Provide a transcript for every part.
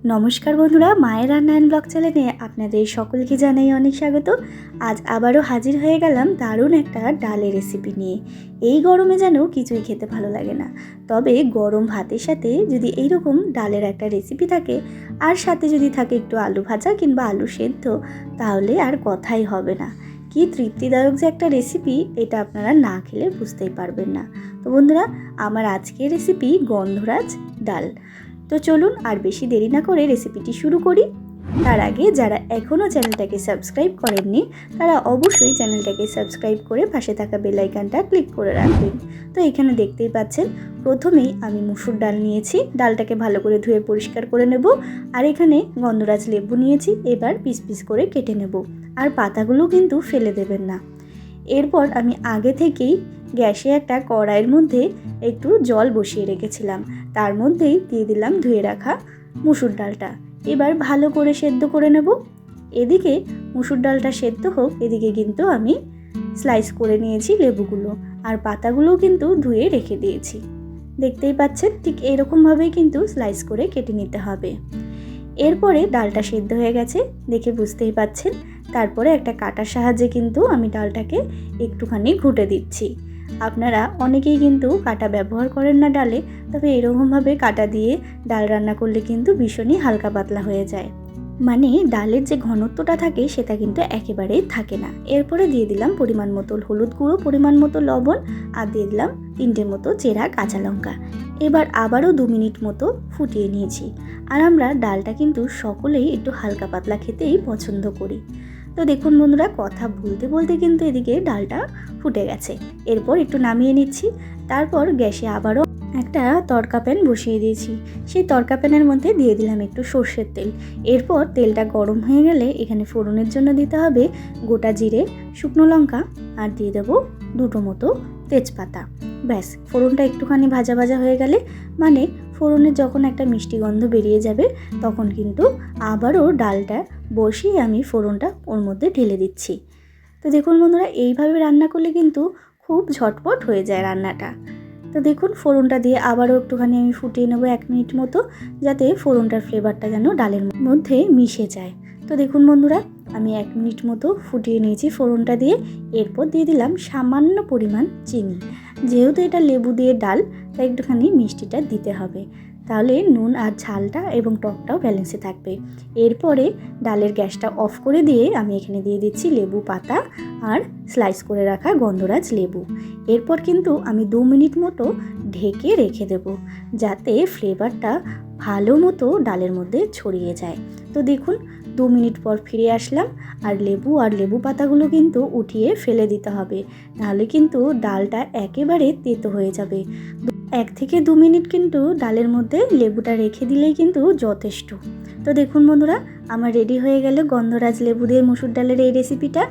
নমস্কার বন্ধুরা, মায়ের রান্না অ্যান্ড ব্লগ চ্যানেলে আপনাদের সকলকে জানাই অনেক স্বাগত। আজ আবারও হাজির হয়ে গেলাম দারুণ একটা ডালের রেসিপি নিয়ে। এই গরমে যেন কিছুই খেতে ভালো লাগে না, তবে গরম ভাতের সাথে যদি এইরকম ডালের একটা রেসিপি থাকে আর সাথে যদি থাকে একটু আলু ভাজা কিংবা আলু সেদ্ধ, তাহলে আর কথাই হবে না। কি তৃপ্তিদায়ক যে একটা রেসিপি, এটা আপনারা না খেলে বুঝতেই পারবেন না। তো বন্ধুরা, আমার আজকের রেসিপি গন্ধরাজ ডাল। তো চলুন আর বেশি দেরি না করে রেসিপিটি শুরু করি। তার আগে যারা এখনও চ্যানেলটাকে সাবস্ক্রাইব করেননি, তারা অবশ্যই চ্যানেলটাকে সাবস্ক্রাইব করে পাশে থাকা বেল আইকনটা ক্লিক করে রাখবেন। তো এখানে দেখতেই পাচ্ছেন, প্রথমেই আমি মুসুর ডাল নিয়েছি। ডালটাকে ভালো করে ধুয়ে পরিষ্কার করে নেব। আর এখানে গন্ধরাজ লেবু নিয়েছি, এবার পিস পিস করে কেটে নেব। আর পাতাগুলো কিন্তু ফেলে দেবেন না। এরপর আমি আগে থেকেই গ্যাসে একটা কড়াইয়ের মধ্যে একটু জল বসিয়ে রেখেছিলাম। তার মধ্যেই দিয়ে দিলাম ধুয়ে রাখা মুসুর ডালটা। এবার ভালো করে সেদ্ধ করে নেব। এদিকে মুসুর ডালটা সেদ্ধ হোক, এদিকে কিন্তু আমি স্লাইস করে নিয়েছি লেবুগুলো, আর পাতাগুলোও কিন্তু ধুয়ে রেখে দিয়েছি। দেখতেই পাচ্ছেন, ঠিক এরকমভাবেই কিন্তু স্লাইস করে কেটে নিতে হবে। এরপরে ডালটা সেদ্ধ হয়ে গেছে দেখে বুঝতেই পাচ্ছেন। তারপরে একটা কাঁটার সাহায্যে কিন্তু আমি ডালটাকে একটুখানি ঘুটে দিচ্ছি। আপনারা অনেকেই কিন্তু কাঁটা ব্যবহার করেন না ডালে, তবে এরকমভাবে কাঁটা দিয়ে ডাল রান্না করলে কিন্তু ভীষণই হালকা পাতলা হয়ে যায়। মানে ডালের যে ঘনত্বটা থাকে সেটা কিন্তু একেবারেই থাকে না। এরপরে দিয়ে দিলাম পরিমাণ মতো হলুদ গুঁড়ো, পরিমাণ মতো লবণ, আর দিয়ে দিলাম 3টে মতো চেরা কাঁচা লঙ্কা। এবার আবারও 2 মিনিট মতো ফুটিয়ে নিয়েছি। আর আমরা ডালটা কিন্তু সকলেই একটু হালকা পাতলা খেতেই পছন্দ করি। তো দেখুন বন্ধুরা, কথা বলতে বলতে কিন্তু এদিকে ডালটা ফুটে গেছে। এরপর একটু নামিয়ে নিচ্ছি। তারপর গ্যাসে আবারও একটা তড়কা প্যান বসিয়ে দিয়েছি। সেই তড়কা প্যানের মধ্যে দিয়ে দিলাম একটু সর্ষের তেল। এরপর তেলটা গরম হয়ে গেলে এখানে ফোড়নের জন্য দিতে হবে গোটা জিরে, শুকনো লঙ্কা, আর দিয়ে দেবো 2টো মতো তেজপাতা। ব্যাস, ফোড়নটা একটুখানি ভাজা ভাজা হয়ে গেলে, মানে ফোড়নের যখন একটা মিষ্টি গন্ধ বেরিয়ে যাবে, তখন কিন্তু আবারও ডালটা বসিয়ে আমি ফোড়নটা ওর মধ্যে ঢেলে দিচ্ছি। তো দেখুন বন্ধুরা, এইভাবে রান্না করলে কিন্তু খুব ঝটপট হয়ে যায় রান্নাটা। তো দেখুন, ফোড়নটা দিয়ে আবারও একটুখানি আমি ফুটিয়ে নেবো 1 মিনিট মতো, যাতে ফোড়নটার ফ্লেভারটা যেন ডালের মধ্যে মিশে যায়। তো দেখুন বন্ধুরা, আমি 1 মিনিট মতো ফুটিয়ে নিয়েছি ফোড়নটা দিয়ে। এরপর দিয়ে দিলাম সামান্য পরিমাণ চিনি। যেহেতু এটা লেবু দিয়ে ডাল, তাই একটুখানি মিষ্টিটা দিতে হবে, তাহলে নুন আর ঝালটা এবং টকটাও ব্যালেন্সে থাকবে। এরপরে ডালের গ্যাসটা অফ করে দিয়ে আমি এখানে দিয়ে দিচ্ছি লেবু পাতা আর স্লাইস করে রাখা গন্ধরাজ লেবু। এরপর কিন্তু আমি 2 মিনিট মতো ঢেকে রেখে দেব, যাতে ফ্লেভারটা ভালো মতো ডালের মধ্যে ছড়িয়ে যায়। তো দেখুন, 2 মিনিট পর ফিরে আসলাম। আর লেবু পাতাগুলো কিন্তু উঠিয়ে ফেলে দিতে হবে, নাহলে কিন্তু ডালটা একেবারে তেতো হয়ে যাবে। 1 থেকে 2 মিনিট কিন্তু ডালের মধ্যে লেবুটা রেখে দিলেই কিন্তু যথেষ্ট। তো দেখুন বন্ধুরা, আমার রেডি হয়ে গেল গন্ধরাজ লেবু দিয়ে মুসুর ডালের এই রেসিপিটা।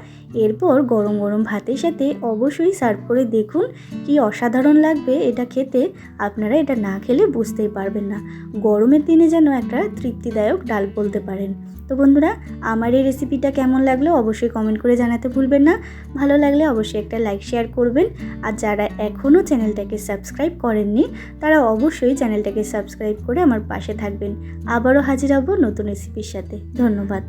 এরপর গরম গরম ভাতের সাথে অবশ্যই সার্ভ করে দেখুন, কি অসাধারণ লাগবে এটা খেতে। আপনারা এটা না খেলে বুঝতেই পারবেন না। গরমের দিনে যেন একটা তৃপ্তিদায়ক ডাল বলতে পারেন। তো বন্ধুরা, আমার এই রেসিপিটা কেমন লাগলো অবশ্যই কমেন্ট করে জানাতে ভুলবেন না। ভালো লাগলে অবশ্যই একটা লাইক শেয়ার করবেন। আর যারা এখনও চ্যানেলটাকে সাবস্ক্রাইব করেননি, তারা অবশ্যই চ্যানেলটাকে সাবস্ক্রাইব করে আমার পাশে থাকবেন। আবারও হাজির হব নতুন রেসিপির সাথে। ধন্যবাদ।